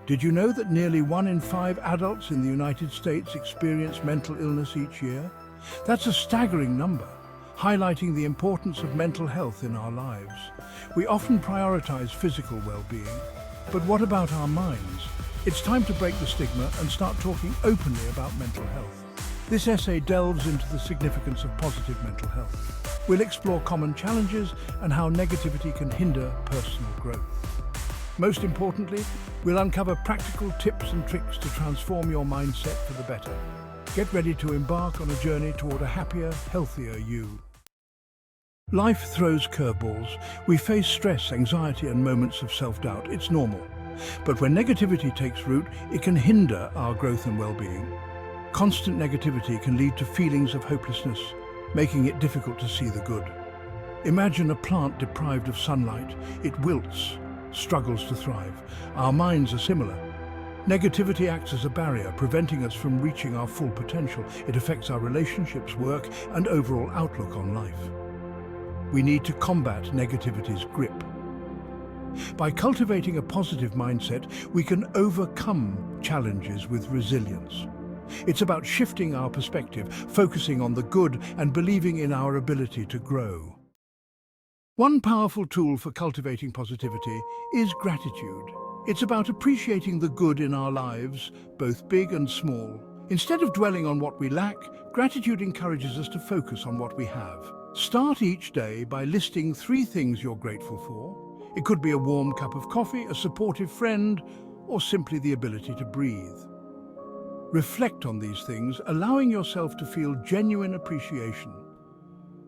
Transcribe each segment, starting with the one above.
Did you know that nearly 1 in 5 adults in the United States experience mental illness each year? That's a staggering number, highlighting the importance of mental health in our lives. We often prioritize physical well-being, but what about our minds? It's time to break the stigma and start talking openly about mental health. This essay delves into the significance of positive mental health. We'll explore common challenges and how negativity can hinder personal growth. Most importantly, we'll uncover practical tips and tricks to transform your mindset for the better. Get ready to embark on a journey toward a happier, healthier you. Life throws curveballs. We face stress, anxiety, and moments of self-doubt. It's normal. But when negativity takes root, it can hinder our growth and well-being. Constant negativity can lead to feelings of hopelessness, making it difficult to see the good. Imagine a plant deprived of sunlight. It wilts, struggles to thrive. Our minds are similar. Negativity acts as a barrier, preventing us from reaching our full potential. It affects our relationships, work, and overall outlook on life. We need to combat negativity's grip. By cultivating a positive mindset, we can overcome challenges with resilience. It's about shifting our perspective, focusing on the good, and believing in our ability to grow. One powerful tool for cultivating positivity is gratitude. It's about appreciating the good in our lives, both big and small. Instead of dwelling on what we lack, gratitude encourages us to focus on what we have. Start each day by listing 3 things you're grateful for. It could be a warm cup of coffee, a supportive friend, or simply the ability to breathe. Reflect on these things, allowing yourself to feel genuine appreciation.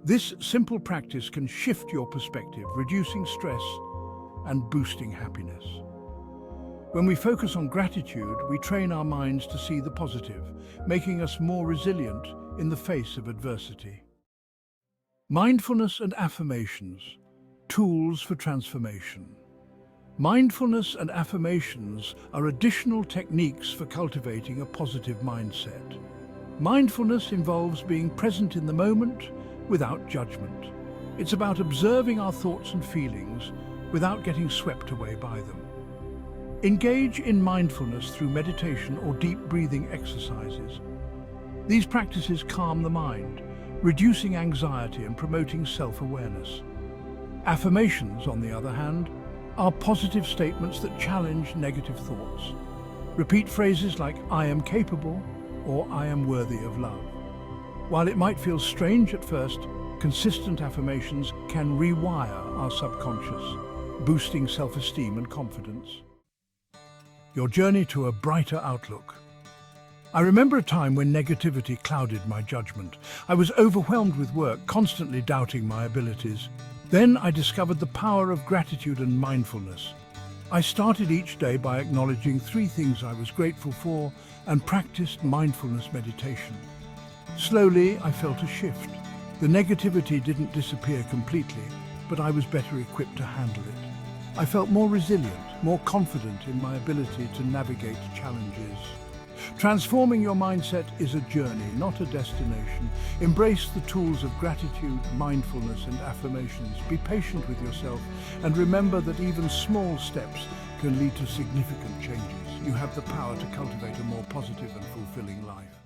This simple practice can shift your perspective, reducing stress and boosting happiness. When we focus on gratitude, we train our minds to see the positive, making us more resilient in the face of adversity. Mindfulness and affirmations, tools for transformation. Mindfulness and affirmations are additional techniques for cultivating a positive mindset. Mindfulness involves being present in the moment without judgment. It's about observing our thoughts and feelings without getting swept away by them. Engage in mindfulness through meditation or deep breathing exercises. These practices calm the mind, reducing anxiety and promoting self-awareness. Affirmations, on the other hand, are positive statements that challenge negative thoughts. Repeat phrases like "I am capable" or "I am worthy of love." While it might feel strange at first, consistent affirmations can rewire our subconscious, boosting self-esteem and confidence. Your journey to a brighter outlook. I remember a time when negativity clouded my judgment. I was overwhelmed with work, constantly doubting my abilities. Then I discovered the power of gratitude and mindfulness. I started each day by acknowledging 3 things I was grateful for and practiced mindfulness meditation. Slowly, I felt a shift. The negativity didn't disappear completely, but I was better equipped to handle it. I felt more resilient, more confident in my ability to navigate challenges. Transforming your mindset is a journey, not a destination. Embrace the tools of gratitude, mindfulness, and affirmations. Be patient with yourself, and remember that even small steps can lead to significant changes. You have the power to cultivate a more positive and fulfilling life.